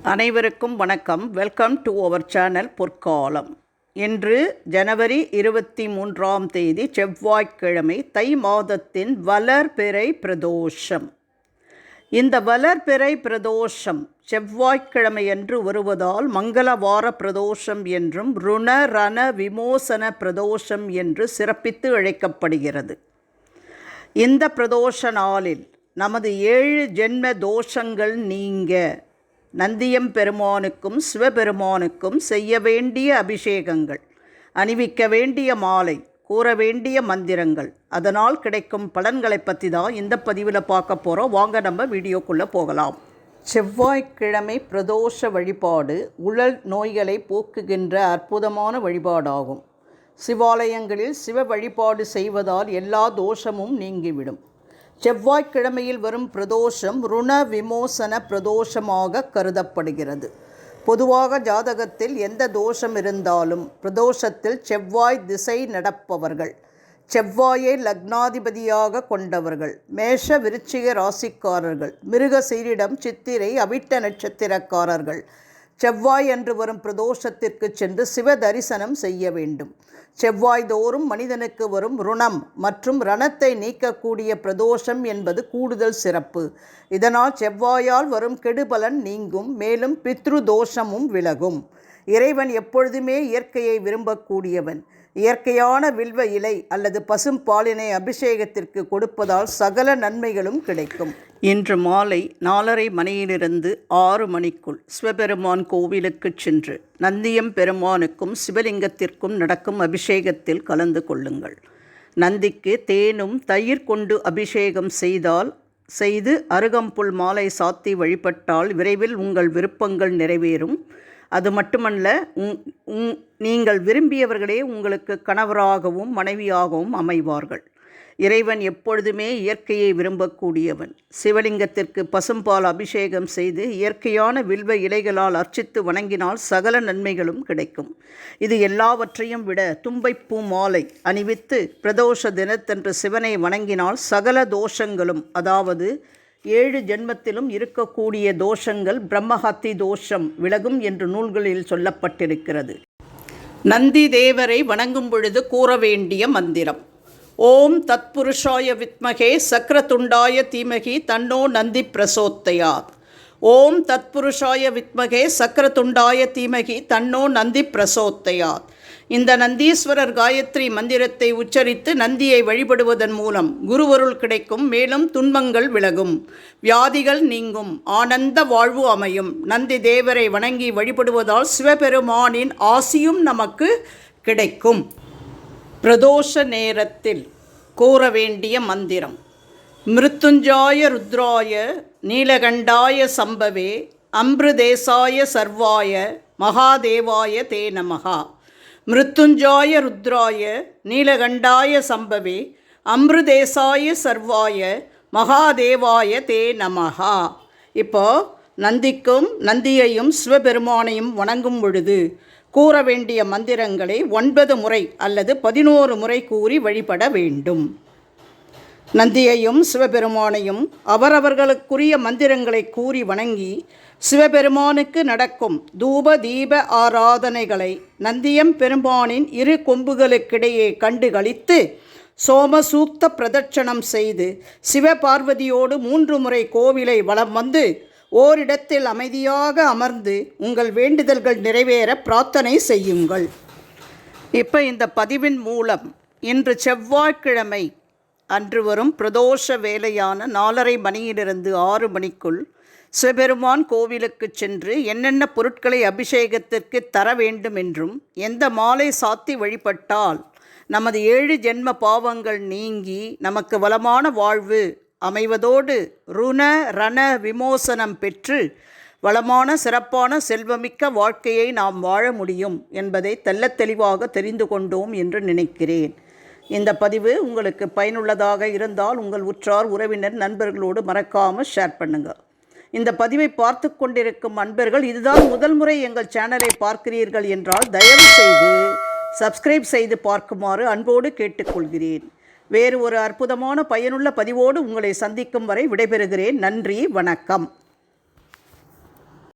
அனைவருக்கும் வணக்கம். Welcome to our channel பொற்காலம். இன்று ஜனவரி 23ஆம் தேதி செவ்வாய்க்கிழமை, தை மாதத்தின் வளர்பிறை பிரதோஷம். இந்த வளர்பிறை பிரதோஷம் செவ்வாய்க்கிழமையன்று வருவதால் மங்களவார பிரதோஷம் என்றும் ருண ரண விமோசன பிரதோஷம் என்று சிறப்பித்து அழைக்கப்படுகிறது. இந்த பிரதோஷ நாளில் நமது 7 ஜென்ம தோஷங்கள் நீங்க நந்தியம் பெருமானுக்கும் சிவபெருமானுக்கும் செய்ய வேண்டிய அபிஷேகங்கள், அணிவிக்க வேண்டிய மாலை, கூற வேண்டிய மந்திரங்கள், அதனால் கிடைக்கும் பலன்களை பற்றி தான் இந்த பதிவில் பார்க்க போகிறோம். வாங்க நம்ம வீடியோக்குள்ளே போகலாம். செவ்வாய்க்கிழமை பிரதோஷ வழிபாடு உடல் நோய்களை போக்குகின்ற அற்புதமான வழிபாடாகும். சிவாலயங்களில் சிவ வழிபாடு செய்வதால் எல்லா தோஷமும் நீங்கிவிடும். செவ்வாய்க்கிழமையில் வரும் பிரதோஷம் ருண விமோசன பிரதோஷமாக கருதப்படுகிறது. பொதுவாக ஜாதகத்தில் எந்த தோஷம் இருந்தாலும் பிரதோஷத்தில் செவ்வாய் திசை நடப்பவர்கள், செவ்வாயை லக்னாதிபதியாக கொண்டவர்கள், மேஷ விருச்சிக ராசிக்காரர்கள், மிருக சீரிடம் சித்திரை அவிட்ட நட்சத்திரக்காரர்கள் செவ்வாய் அன்று வரும் பிரதோஷத்திற்கு சென்று சிவ தரிசனம் செய்ய வேண்டும். செவ்வாய் தோறும் மனிதனுக்கு வரும் ருணம் மற்றும் ரணத்தை நீக்கக்கூடிய பிரதோஷம் என்பது கூடுதல் சிறப்பு. இதனால் செவ்வாயால் வரும் கெடுபலன் நீங்கும், மேலும் பித்ரு தோஷமும் விலகும். இறைவன் எப்பொழுதுமே இயற்கையை விரும்பக்கூடியவன். இயற்கையான வில்வ இலை அல்லது பசும் பாலினை அபிஷேகத்திற்கு கொடுப்பதால் சகல நன்மைகளும் கிடைக்கும். இன்று மாலை 4:30 மணியிலிருந்து 6 மணிக்குள் சிவபெருமான் கோவிலுக்கு சென்று நந்தியம் பெருமானுக்கும் சிவலிங்கத்திற்கும் நடக்கும் அபிஷேகத்தில் கலந்து கொள்ளுங்கள். நந்திக்கு தேனும் தயிர் கொண்டு அபிஷேகம் செய்து அருகம்புல் மாலை சாத்தி வழிபட்டால் விரைவில் உங்கள் விருப்பங்கள் நிறைவேறும். அது மட்டுமல்ல, நீங்கள் விரும்பியவர்களே உங்களுக்கு கணவராகவும் மனைவியாகவும் அமைவார்கள். இறைவன் எப்பொழுதுமே இயற்கையை விரும்பக்கூடியவன். சிவலிங்கத்திற்கு பசும்பால் அபிஷேகம் செய்து இயற்கையான வில்வ இலைகளால் அர்ச்சித்து வணங்கினால் சகல நன்மைகளும் கிடைக்கும். இது எல்லாவற்றையும் விட தும்பைப்பூ மாலை அணிவித்து பிரதோஷ தினத்தன்று சிவனை வணங்கினால் சகல தோஷங்களும், அதாவது 7 ஜென்மத்திலும் இருக்கக்கூடிய தோஷங்கள், பிரம்மஹத்தி தோஷம் விலகும் என்று நூல்களில் சொல்லப்பட்டிருக்கிறது. நந்தி தேவரை வணங்கும் பொழுது கூற வேண்டிய மந்திரம்: ஓம் தத்புருஷாய வித்மகே சக்ரதுண்டாய தீமகி தன்னோ நந்தி பிரசோதயாத். ஓம் தத்புருஷாய வித்மகே சக்ரதுண்டாய தீமகி தன்னோ நந்தி பிரசோதயாத். இந்த நந்தீஸ்வரர் காயத்ரி மந்திரத்தை உச்சரித்து நந்தியை வழிபடுவதன் மூலம் குருவருள் கிடைக்கும், மேலும் துன்பங்கள் விலகும், வியாதிகள் நீங்கும், ஆனந்த வாழ்வு அமையும். நந்தி தேவரை வணங்கி வழிபடுவதால் சிவபெருமானின் ஆசியும் நமக்கு கிடைக்கும். பிரதோஷ நேரத்தில் கூற வேண்டிய மந்திரம்: மிருத்யுஞ்சாய ருத்ராய நீலகண்டாய சம்பவே அம்ருதேசாய சர்வாய மகாதேவாய தே நமஹா. மிருத்யுஞ்சாய ருத்ராய நீலகண்டாய சம்பவே அம்ருதேசாய சர்வாய மகாதேவாய தே நமஹா. இப்போ நந்தியையும் சிவபெருமானையும் வணங்கும் பொழுது கூற வேண்டிய மந்திரங்களை 9 முறை அல்லது 11 முறை கூறி வழிபட வேண்டும். நந்தியையும் சிவபெருமானையும் அவரவர்களுக்குரிய மந்திரங்களை கூறி வணங்கி சிவபெருமானுக்கு நடக்கும் தூப தீப ஆராதனைகளை நந்தியம் பெருமானின் 2 கொம்புகளுக்கிடையே கண்டு களித்து சோமசூக்த பிரதட்சணம் செய்து சிவபார்வதியோடு 3 முறை கோவிலை வலம் வந்து ஓரிடத்தில் அமைதியாக அமர்ந்து உங்கள் வேண்டுதல்கள் நிறைவேற பிரார்த்தனை செய்யுங்கள். இப்போ இந்த பதிவின் மூலம் இன்று செவ்வாய்க்கிழமை அன்று வரும் பிரதோஷ வேலையான 4:30 மணியிலிருந்து 6 மணிக்குள் சிவபெருமான் கோவிலுக்கு சென்று என்னென்ன பொருட்களை அபிஷேகத்திற்கு தர வேண்டும் என்றும், எந்த மாலை சாத்தி வழிபட்டால் நமது 7 ஜென்ம பாவங்கள் நீங்கி நமக்கு வளமான வாழ்வு அமைவதோடு ருண ரண விமோசனம் பெற்று வளமான சிறப்பான செல்வமிக்க வாழ்க்கையை நாம் வாழ முடியும் என்பதை தெள்ளத் தெளிவாக தெரிந்து கொண்டோம் என்று நினைக்கிறேன். இந்த பதிவு உங்களுக்கு பயனுள்ளதாக இருந்தால் உங்கள் உற்றார் உறவினர் நண்பர்களோடு மறக்காமல் ஷேர் பண்ணுங்கள். இந்த பதிவை பார்த்து கொண்டிருக்கும் அன்பர்கள் இதுதான் முதல் முறை எங்கள் சேனலை பார்க்கிறீர்கள் என்றால் தயவு செய்து சப்ஸ்கிரைப் செய்து பார்க்குமாறு அன்போடு கேட்டுக்கொள்கிறேன். வேறு ஒரு அற்புதமான பயனுள்ள பதிவோடு உங்களை சந்திக்கும் வரை விடைபெறுகிறேன். நன்றி, வணக்கம்.